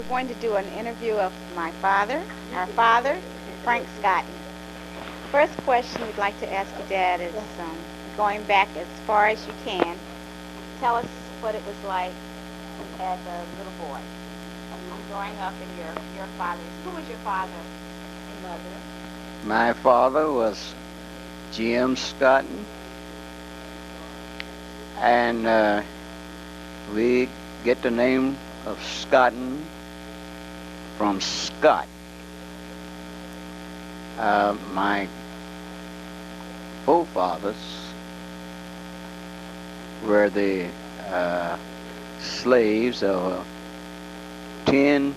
going to do an interview of my father, our father, Frank Scotton. First question we'd like to ask you, Dad, is going back as far as you can. Tell us what it was like as a little boy, growing up in your father's. Who was your father and mother? My father was Jim Scotton, and we get the name of Scotton from Scott. My forefathers were the slaves of 10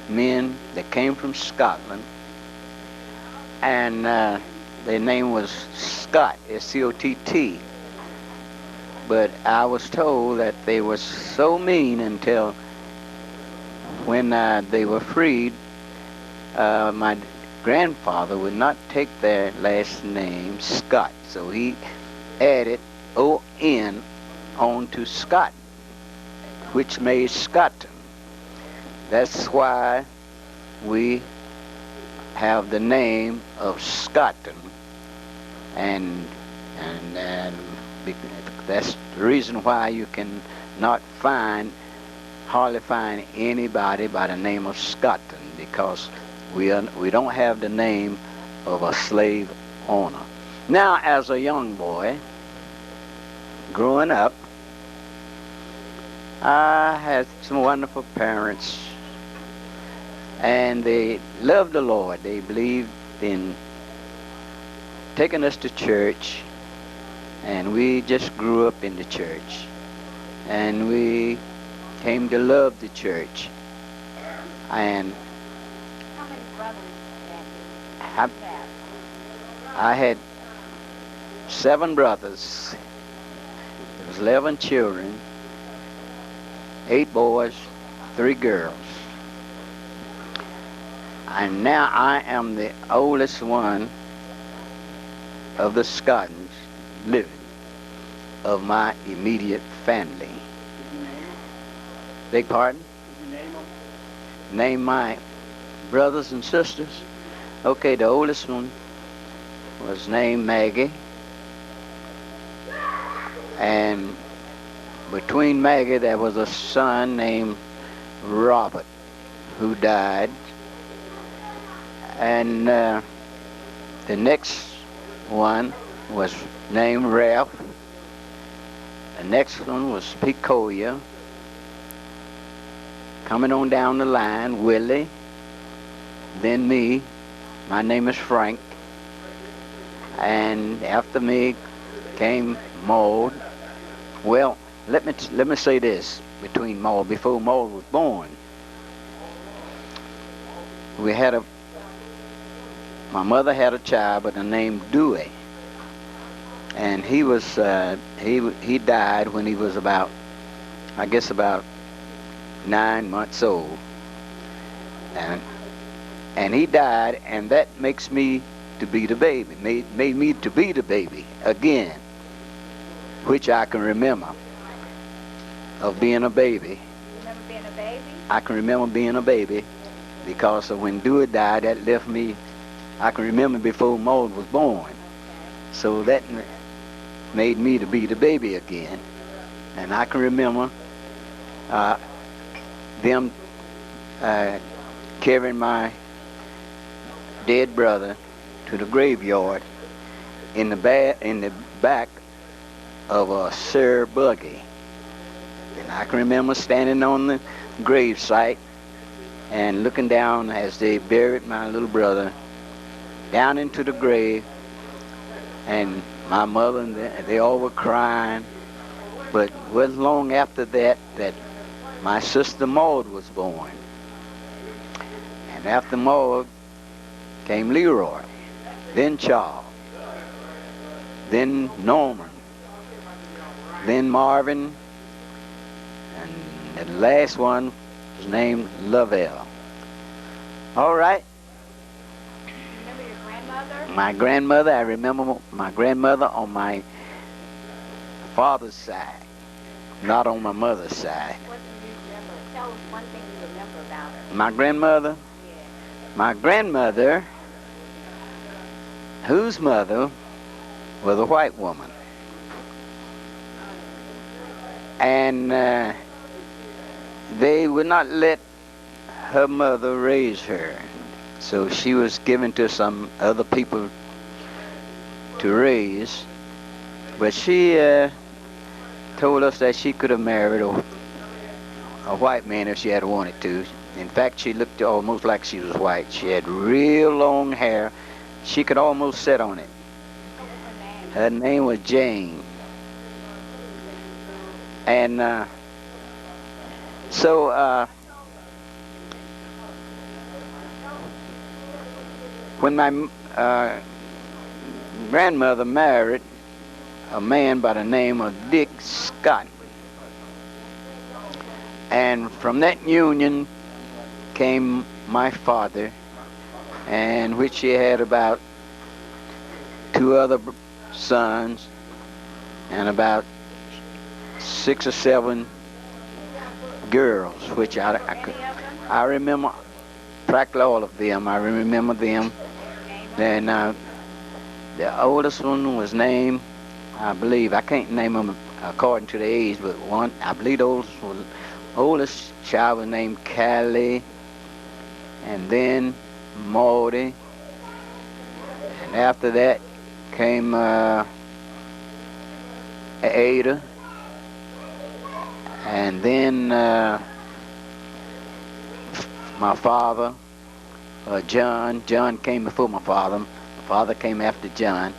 men that came from Scotland, and their name was Scott, S-C-O-T-T. But I was told that they were so mean until when they were freed, my grandfather would not take their last name, Scott, so he added O-N onto Scott, which made Scotton. That's why we have the name of Scotton, and that's the reason why you can not hardly find anybody by the name of Scotton, because we don't have the name of a slave owner. Now, as a young boy, growing up, I had some wonderful parents, and they loved the Lord. They believed in taking us to church, and we just grew up in the church, and we came to love the church. And how many brothers did you have? I had 7 brothers. There was 11 children, 8 boys, 3 girls. And now I am the oldest one of the Scottons living, of my immediate family. Beg pardon? Name my brothers and sisters? Okay, the oldest one was named Maggie, and between Maggie there was a son named Robert who died, and the next one was named Ralph. The next one was Picoya. Coming on down the line, Willie, then me. My name is Frank. And after me came Maud. Well, let me say this between Maud. Before Maud was born, my mother had a child by the name Dewey, and he died when he was about 9 months old, and he died, and that makes me to be the baby, made me to be the baby again, which I can remember of being a baby. Remember being a baby? I can remember being a baby because of when Dewey died, that left me, I can remember before Maud was born. So that made me to be the baby again. And I can remember them carrying my dead brother to the graveyard in the back of a Sir buggy. And I can remember standing on the grave site and looking down as they buried my little brother down into the grave, and my mother and they all were crying. But it wasn't long after that my sister Maud was born. And after Maud came Leroy, then Charles, then Norman, then Marvin, and the last one was named Lovell. All right. Remember your grandmother? My grandmother, I remember my grandmother on my father's side, not on my mother's side. What do you remember? tell us one thing you remember about her. My grandmother? Yeah. My grandmother, whose mother was a white woman. And they would not let her mother raise her. So she was given to some other people to raise. But she told us that she could have married a white man if she had wanted to. In fact, she looked almost like she was white. She had real long hair. She could almost sit on it. Her name was Jane. And so when my grandmother married a man by the name of Dick Scotton, and from that union came my father, and which he had about 2 other sons and about 6 or 7 girls, which I remember practically all of them. I remember them. And the oldest one was named, I believe, I can't name them according to the age, but one, I believe the oldest child was named Callie, and then Maudie, and after that came Ada, and then my father, John. John came before my father. My father came after John.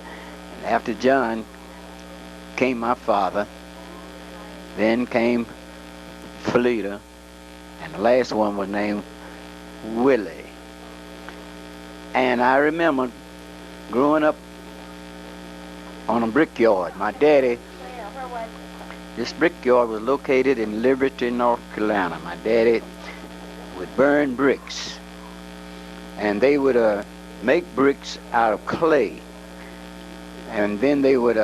And after John came my father. Then came Felita. And the last one was named Willie. And I remember growing up on a brickyard. My daddy, this brickyard was located in Liberty, North Carolina. My daddy would burn bricks. And they would make bricks out of clay. And then they would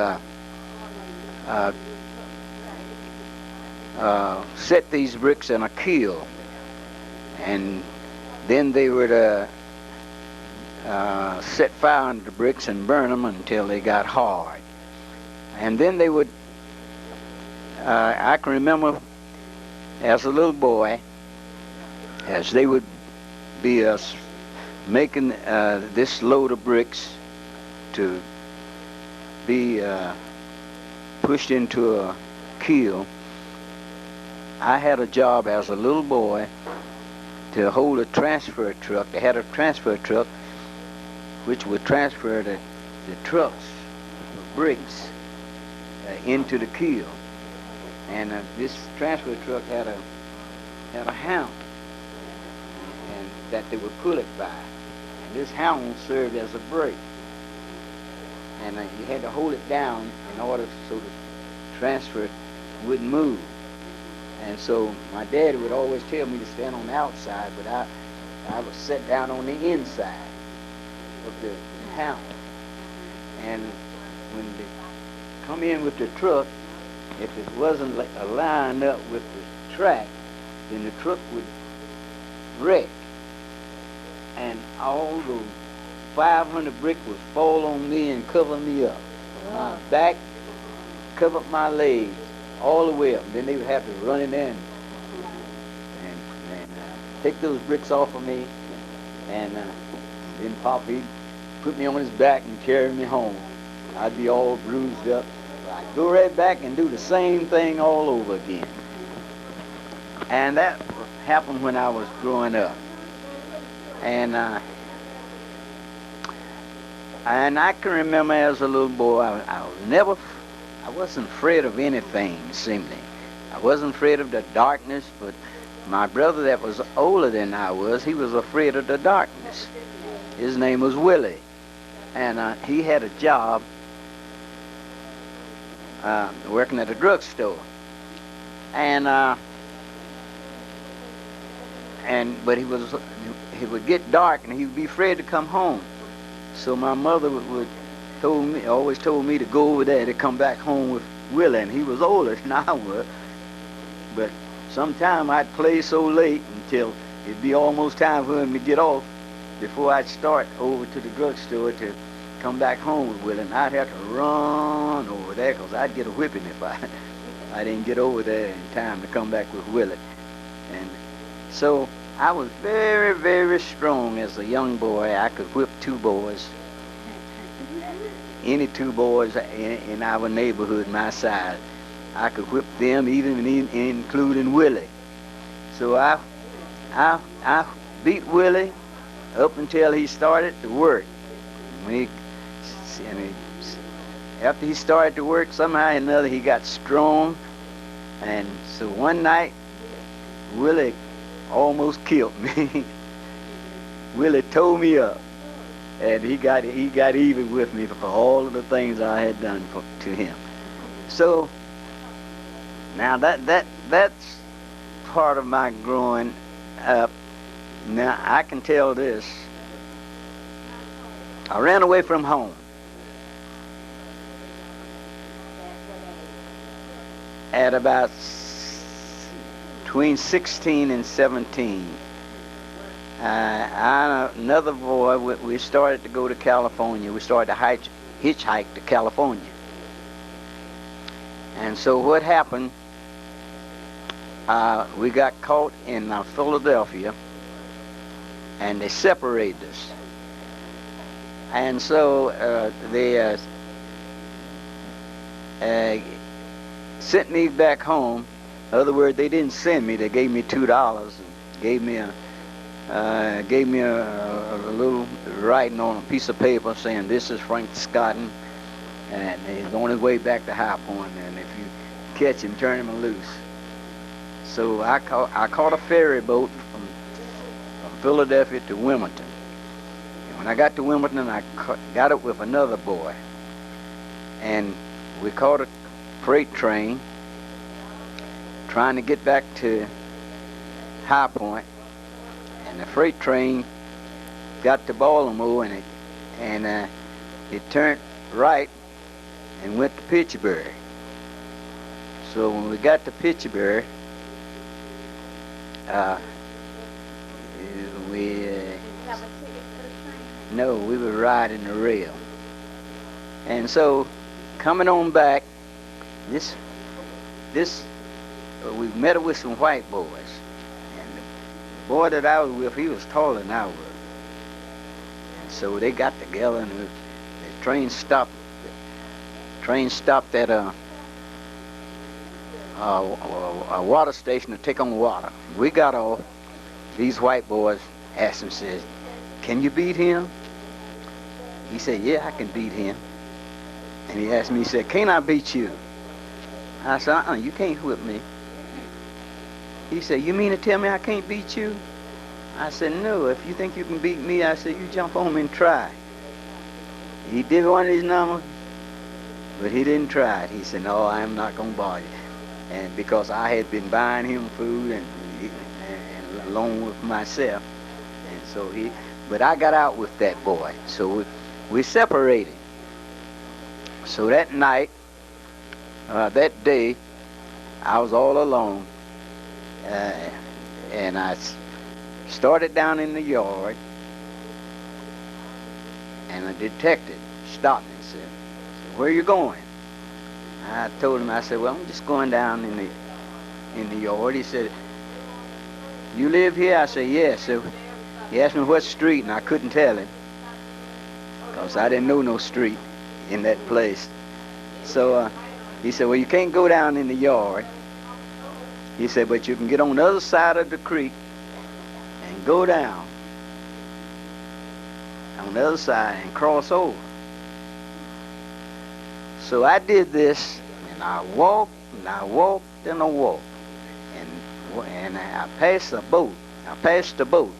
set these bricks in a kiln. And then they would set fire under the bricks and burn them until they got hard. And then they would, I can remember as a little boy, as they would be making this load of bricks to be pushed into a kiln. I had a job as a little boy to hold a transfer truck. They had a transfer truck which would transfer the trucks of bricks into the kiln. And this transfer truck had a hound and that they would pull it by. And this hound served as a brake. And you had to hold it down in order so the transfer wouldn't move. And so my daddy would always tell me to stand on the outside, but I would sit down on the inside of the hound. And when they come in with the truck, if it wasn't lined up with the track, then the truck would wreck. And all those 500 bricks would fall on me and cover me up. My back, cover up my legs, all the way up. Then they would have to run in there and take those bricks off of me. And then Pop, he'd put me on his back and carry me home. I'd be all bruised up. I'd go right back and do the same thing all over again. And that happened when I was growing up. And I can remember as a little boy, I wasn't afraid of anything, seemingly. I wasn't afraid of the darkness, but my brother that was older than I was, he was afraid of the darkness. His name was Willie. And he had a job working at a drugstore. But he would get dark and he would be afraid to come home. So my mother always told me to go over there to come back home with Willie, and he was older than I was. But sometime I'd play so late until it'd be almost time for him to get off before I'd start over to the drugstore to come back home with Willie. And I'd have to run over there because I'd get a whipping if I didn't get over there in time to come back with Willie. And so I was very, very strong as a young boy. I could whip two boys, any two boys in our neighborhood my size. I could whip them, even including Willie. So I beat Willie up until he started to work. After he started to work, somehow or another he got strong, and so one night Willie almost killed me. Willie tore me up, and he got even with me for all of the things I had done to him. So now that's part of my growing up. Now I can tell this. I ran away from home at about between 16 and 17. Another boy, we started to go to California. We started to hitchhike to California. And so what happened, we got caught in Philadelphia, and they separated us. And so they sent me back home. In other words, they didn't send me. They gave me $2 and gave me a little writing on a piece of paper saying, "This is Frank Scotton, and he's on his way back to High Point, and if you catch him, turn him loose." So I caught a ferry boat from Philadelphia to Wilmington. And when I got to Wilmington, I got up with another boy, and we caught a freight train trying to get back to High Point, and the freight train got to Baltimore, and it turned right and went to Pittsburgh. So when we got to Pittsburgh, no, we were riding the rail. And so coming on back, we met with some white boys, and the boy that I was with, he was taller than I was. And so they got together, and the train stopped. The train stopped at a water station to take on water. We got off. These white boys asked him, says, "Can you beat him?" He said, "Yeah, I can beat him." And he asked me, he said, "Can't I beat you?" I said, "You can't whip me." He said, "You mean to tell me I can't beat you?" I said, "No, if you think you can beat me," I said, "you jump on me and try." He did one of these numbers, but he didn't try it. He said, "No, I'm not going to bother you." And because I had been buying him food and along with myself, and so but I got out with that boy. So we separated. So that night, that day, I was all alone, and I started down in the yard, and a detective stopped me and said, "Where are you going?" I told him, I said, "Well, I'm just going down in the yard." He said, "You live here?" I said, "Yes." So he asked me what street, and I couldn't tell him because I didn't know no street in that place. So he said, "Well, you can't go down in the yard." He said, "But you can get on the other side of the creek and go down on the other side and cross over." So I did this, and I walked, and I walked, and I walked, and I passed the boat. I passed the boat.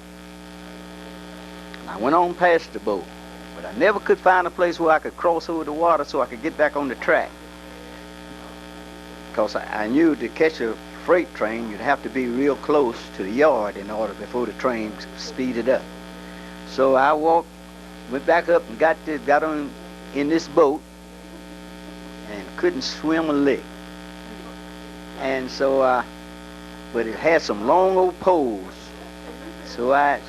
And I went on past the boat, but I never could find a place where I could cross over the water so I could get back on the track. Because I knew to catch a freight train, you'd have to be real close to the yard in order before the train speeded up. So I went back up and got on in this boat, and couldn't swim a lick. And so but it had some long old poles. So I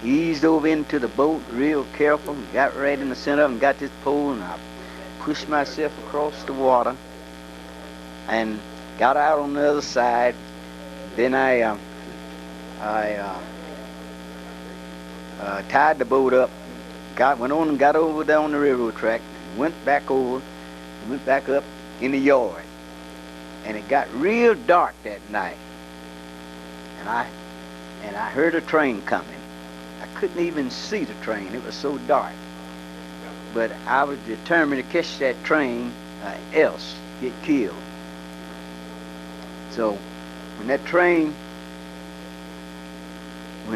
eased over into the boat real careful, got right in the center of it and got this pole, and I pushed myself across the water and got out on the other side. Then I tied the boat up, went on and got over down the railroad track, went back up in the yard. And it got real dark that night. And I heard a train coming. I couldn't even see the train. It was so dark. But I was determined to catch that train, else get killed. So when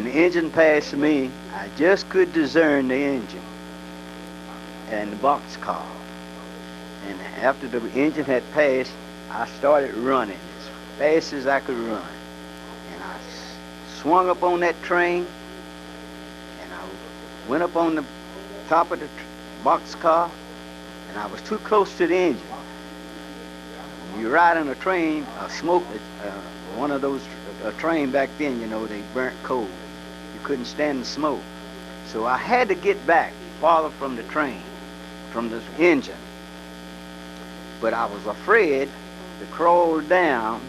the engine passed me, I just could discern the engine and the boxcar. And after the engine had passed, I started running as fast as I could run. And I swung up on that train, and I went up on the top of the boxcar, and I was too close to the engine. When you ride on a train, one of those, a train back then, you know, they burnt coal. You couldn't stand the smoke. So I had to get back farther from the train, from the engine. But I was afraid to crawl down,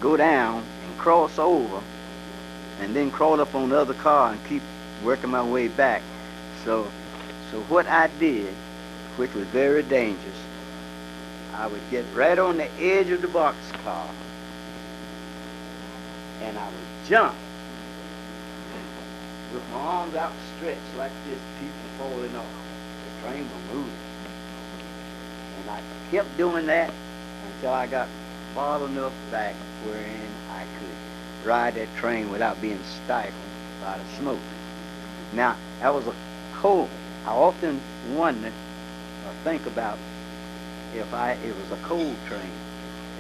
go down and cross over, and then crawl up on the other car and keep working my way back. So what I did, which was very dangerous, I would get right on the edge of the boxcar, and I would jump with my arms outstretched like this, people falling off. The train was moving. And I kept doing that until I got far enough back wherein I could ride that train without being stifled by the smoke. Now, that was a cold. I often wonder or think about if it was a cold train.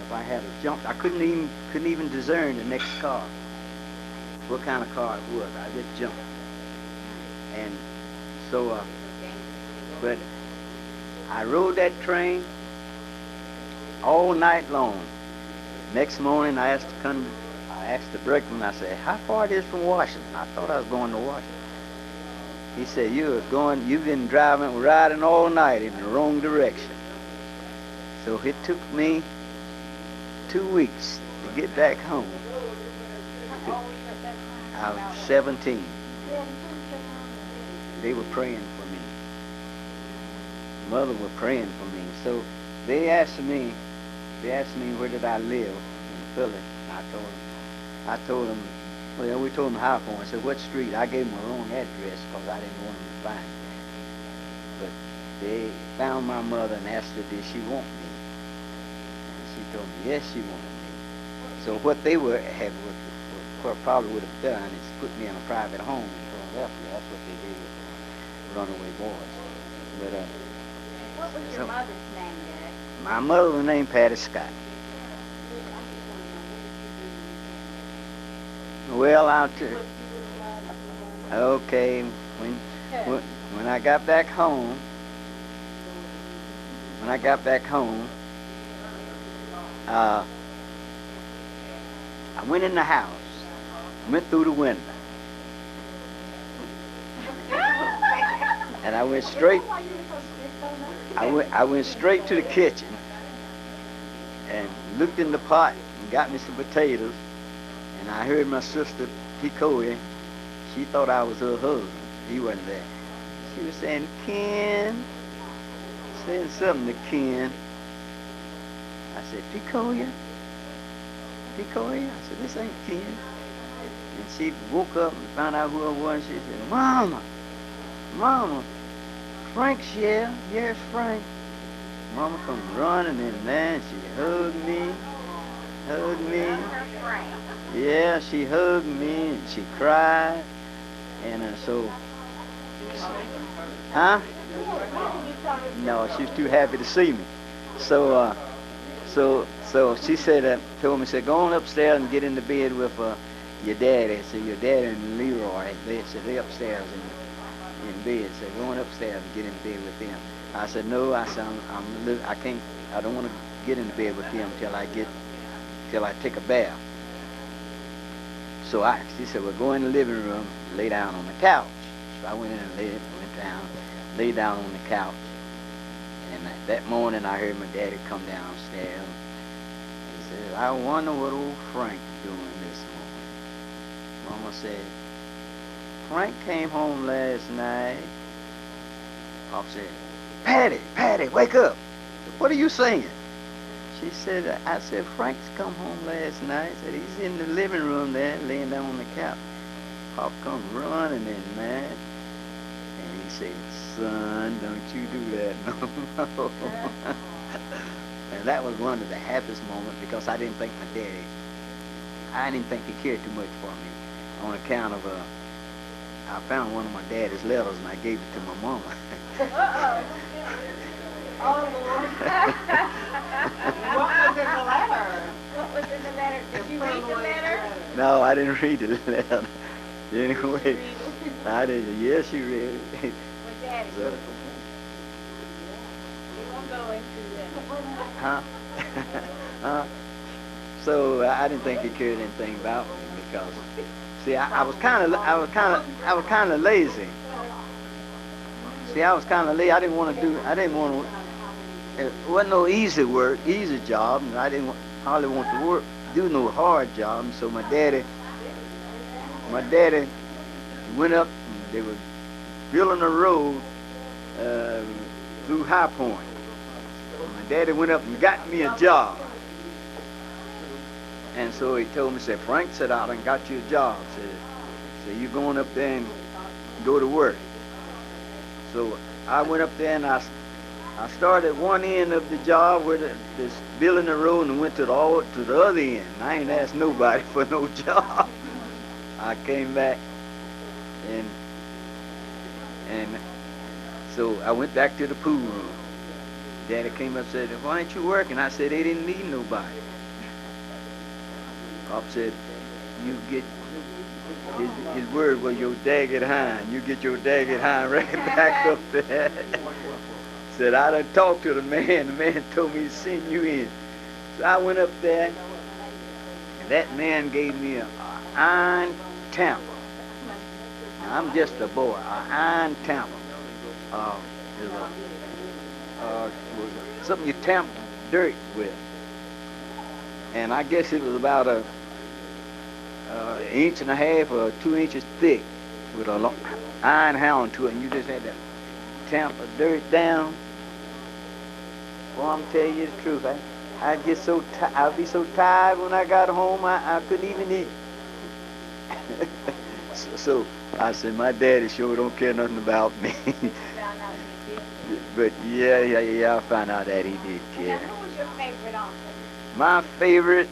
If I had a jump, I couldn't even discern the next car, what kind of car it was. I just jumped. And so, but I rode that train all night long. Next morning, I asked the brakeman, I said, how far it is from Washington? I thought I was going to Washington. He said, you've been riding all night in the wrong direction. So it took me 2 weeks to get back home. I was 17. They were praying for me. Mother was praying for me. So they asked me where did I live in Philly. I told them, well, we told them how far. I said, what street? I gave them the wrong address because I didn't want them to find me. But they found my mother and asked her, did she want me? And she told me, yes, she wanted me. So what they probably would have done is put me in a private home in Philadelphia. That's what they did with the runaway boys. But what was your mother's name, Dad? My mother was named Patty Scott. Well, I'll tell you. Okay, when I got back home, I went in the house, went through the window, and I went straight to the kitchen and looked in the pot and got me some potatoes. And I heard my sister, Picoya, she thought I was her husband. He wasn't there. She was saying, Ken, saying something to Ken. I said, Picoya? I said, this ain't Ken. And she woke up and found out who I was. She said, Mama, Frank's here. Yes, Frank. Mama come running in there and she hugged me. Yeah, she hugged me and she cried. And no, she was too happy to see me. So she said, told me, said, go on upstairs and get into bed with your daddy. So your daddy and Leroy, they said, they upstairs in bed. Said, go on upstairs and get in bed with them. I said, no. I said, I can't. I don't want to get in bed with them till I take a bath. So she said, well, go in the living room, lay down on the couch. So I went in and lay down on the couch. And that morning I heard my daddy come downstairs. He said, I wonder what old Frank's doing this morning. Mama said, Frank came home last night. Pop said, Patty, wake up. What are you saying? She said, I said, Frank's come home last night. Said he's in the living room there, laying down on the couch. Pop comes running in, man. And he said, son, don't you do that no more. And that was one of the happiest moments because I didn't think my daddy, I didn't think he cared too much for me on account of, I found one of my daddy's letters and I gave it to my mama. Uh-oh. Oh, Lord. What was in the letter? What was in the letter? Did you read the letter? No, I didn't read the letter. Anyway, I didn't. Yes, you read it. Well, Daddy, So, we won't go into that. huh? So I didn't think he cared anything about me because, see, I was kind of lazy. See, I was kind of lazy. I didn't want to. It wasn't no easy job, and I didn't hardly want to do no hard job. And so my daddy went up. And they were building a road through High Point. My daddy went up and got me a job. And so he told me, said, Frank, said, I done got you a job. Said, you going up there and go to work. So I went up there and I started one end of the job where this building the road and went to the other end. I ain't asked nobody for no job. I came back and so I went back to the pool room. Daddy came up and said, why ain't you working? I said, they didn't need nobody. Pop said, you get, his word was your dagged hind. You get your dagged hind right back up there. Said, I done talked to the man. The man told me to send you in. So I went up there, and that man gave me an iron tamper. Now, I'm just a boy, an iron tamper. Something you tamp dirt with. And I guess it was about an inch and a half or 2 inches thick with a iron hound to it, and you just had to tamp the dirt down. Well, I'm telling you the truth. I'd be so tired when I got home, I couldn't even eat. So I said, my daddy sure don't care nothing about me. But yeah, I found out that he did care. Now, who was your favorite uncle? My favorite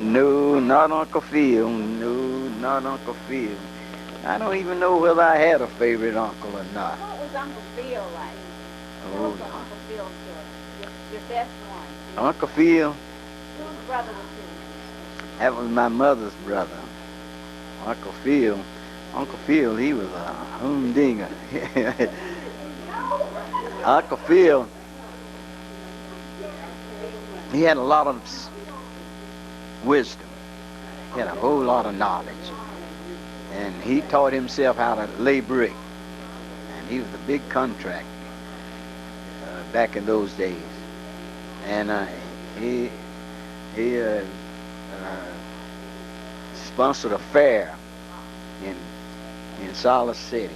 no, not Uncle Phil. No, not Uncle Phil. I don't even know whether I had a favorite uncle or not. What was Uncle Phil like? Oh, What was Uncle Phil to your best one? Uncle Phil, Whose brother was he? that was my mother's brother. Uncle Phil, he was a humdinger. Uncle Phil, he had a lot of wisdom. He had a whole lot of knowledge. And he taught himself how to lay brick. And he was a big contractor back in those days. And he sponsored a fair in Salt City.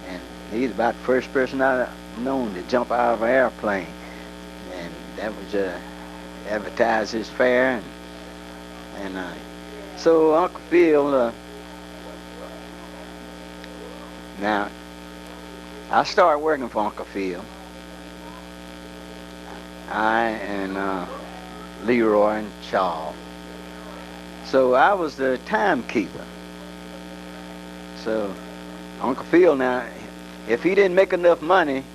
And he's about the first person I've known to jump out of an airplane. And that was advertise his fair. And so Uncle Phil, now, I started working for Uncle Phil. I and Leroy and Charles. So I was the timekeeper. So Uncle Phil, now, if he didn't make enough money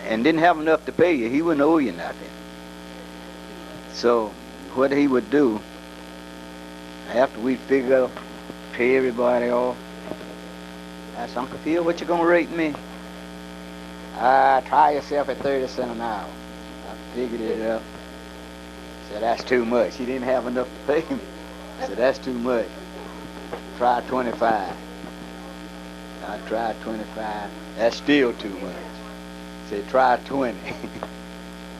and didn't have enough to pay you, he wouldn't owe you nothing. So what he would do, after we'd figure out, pay everybody off, I said, Uncle Phil, what you gonna rate me? Try yourself at 30 cents an hour. figured it up. Said, that's too much. He didn't have enough to pay him. Said, that's too much. Try 25. I tried 25. That's still too much. Said, try 20.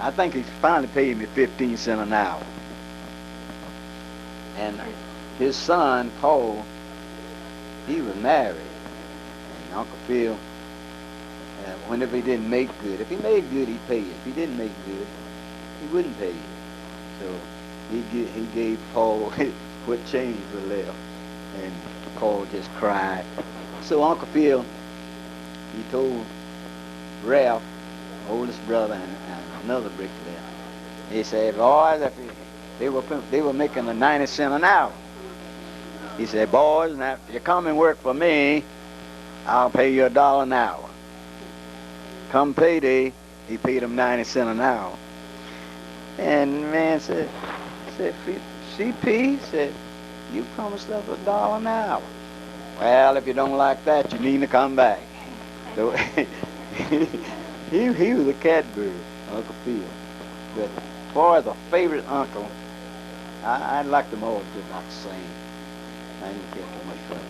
I think he finally paid me 15 cents an hour. And his son, Paul, he was married. And Uncle Phil, whenever he didn't make good, if he made good, he'd pay you. If he didn't make good, he wouldn't pay you. So he gave Paul what change was left. And Paul just cried. So Uncle Phil, he told Ralph, oldest brother, and another bricklayer, he said, boys, if they were making a 90 cents an hour. He said, boys, now if you come and work for me, I'll pay you $1 an hour. Come payday, he paid him 90 cents an hour. And the man said, CP, said, you promised us $1 an hour. Well, if you don't like that, you need to come back. So he was a catbird, Uncle Phil. But as far as a favorite uncle, I liked them all just about the same. I didn't care too much for them.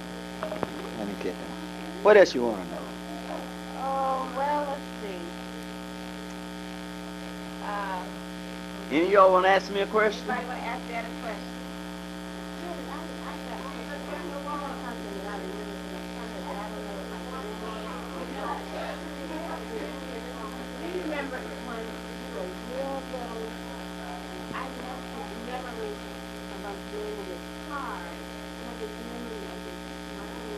I didn't care too much. What else you want to know? Oh, well, let's see. Any of y'all want to ask me a question? I want to ask Dad a question. Do you remember when a year ago, I left his memory of us being in his car, and his memory of his money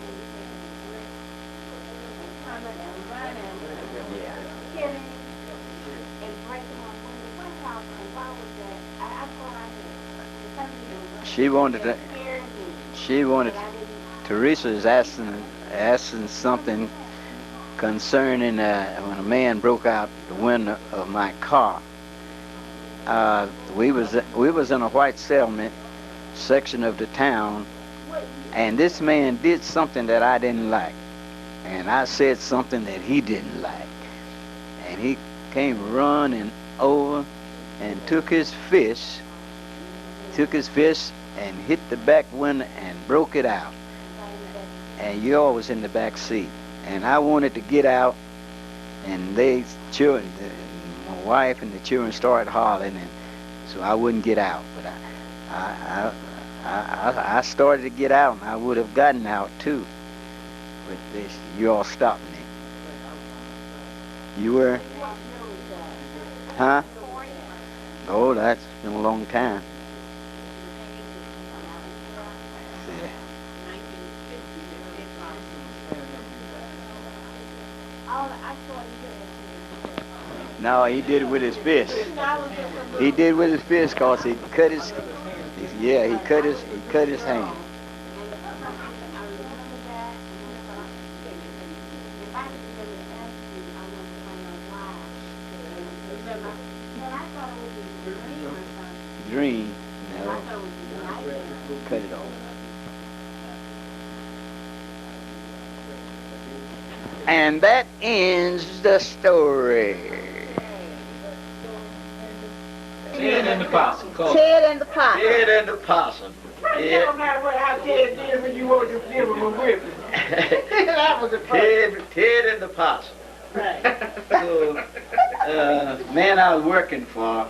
and coming and running, hitting and breaking my phone. What house and why was that? I thought I had. She wanted, Teresa is asking something concerning when a man broke out the window of my car. We was in a white settlement section of the town, and this man did something that I didn't like, and I said something that he didn't like, and he came running over and took his fist and hit the back window and broke it out. And you was in the back seat. And I wanted to get out, and my wife and the children started hollering, and so I wouldn't get out. But I started to get out, and I would have gotten out too. But you all stopped me. You were? Huh? Oh, that's been a long time. No, he did it with his fist. He did it with his fist because he cut his hand. Green. No. Cut it off. And that ends the story. Ted and the Possum. Ted and the Possum. Ted and the Possum. It don't matter how Ted did when you want to give him a whipping. That was the first. Ted and the Possum. Right. So, man I was working for,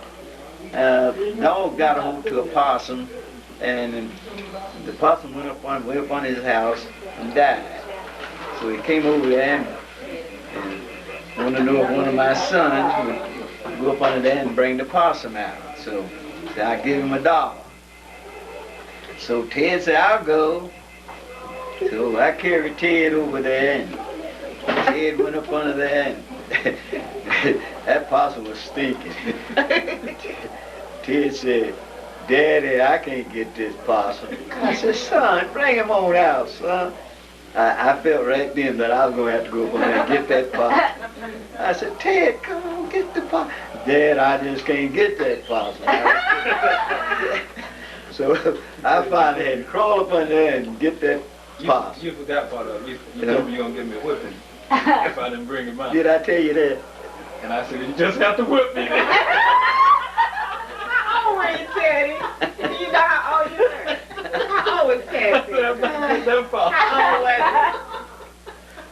dog got a hold to a possum, and the possum went up on his house and died. So he came over there and wanted to know if one of my sons would go up under there and bring the possum out. So I give him $1. So Ted said, I'll go. So I carried Ted over there, and Ted went up under there, and that possum was stinking. Ted said, Daddy, I can't get this possum. I said, son, bring him on out, son. I felt right then that I was going to have to go up there and get that possum. I said, Ted, come on, get the possum. Dad, I just can't get that possum. So I finally had to crawl up under there and get that possum. You forgot part of it. You told me you were going to give me a whipping if I didn't bring him out. Did I tell you that? And I said, you just have to whip me. How old were you, Teddy? You know how old you were? How old was Teddy? How old was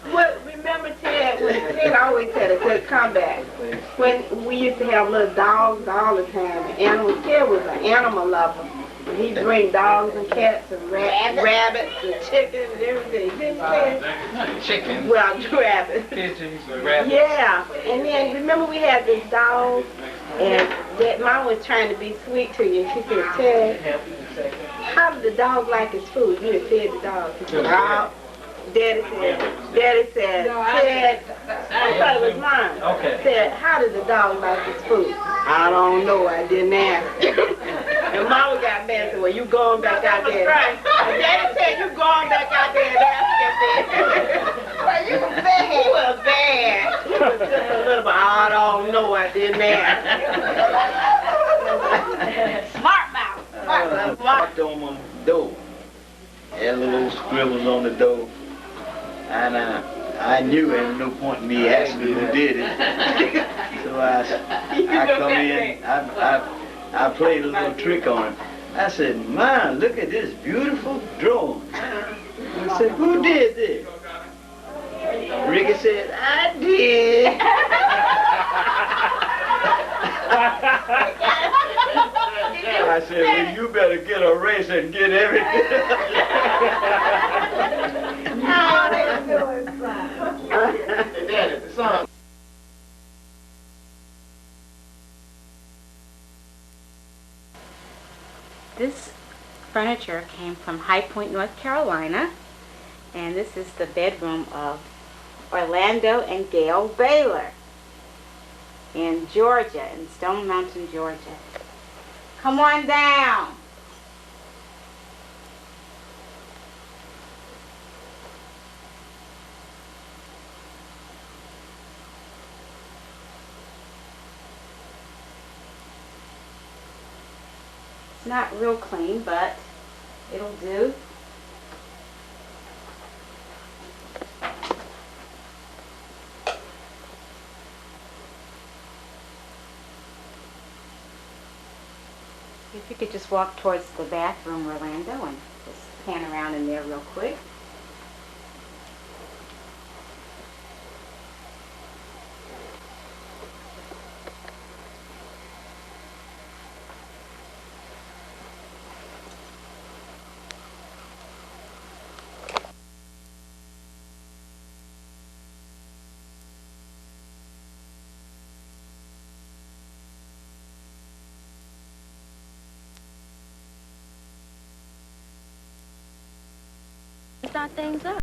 he? Well, remember Ted, when Ted always had a good comeback. When we used to have little dogs all the time, animals, Ted was an animal lover. He'd bring dogs and cats and rabbits and chickens and everything. Didn't Ted? Chickens. Well, rabbits. Pigeons, rabbits. Yeah, and then remember we had this dog, and that mom was trying to be sweet to you. She said, Ted, how did the dog like his food? You had fed the dog. He said, oh. Daddy said, Ted, I thought it was mine. Okay. Said, how did the dog like his food? I don't know, I didn't ask. And Mama got mad and said, well, you going back out there. Right. And Daddy said, you going back out there and ask him. Well, you was bad. He was bad. He was just a little bit, I don't know, I didn't ask. Smart mouth. Marked on my door. Had little scribbles on the door. And I knew there was no point in me asking who did it. So I come in, I played a little trick on him. I said, "Man, look at this beautiful drawing." I said, "Who did this?" Ricky said, "I did." I said, "Well, you better get a race and get everything." This furniture came from High Point, North Carolina, and this is the bedroom of Orlando and Gail Baylor in Georgia, in Stone Mountain, Georgia. Come on down. It's not real clean, but it'll do. If you could just walk towards the bathroom, Orlando, and just pan around in there real quick. Start things up.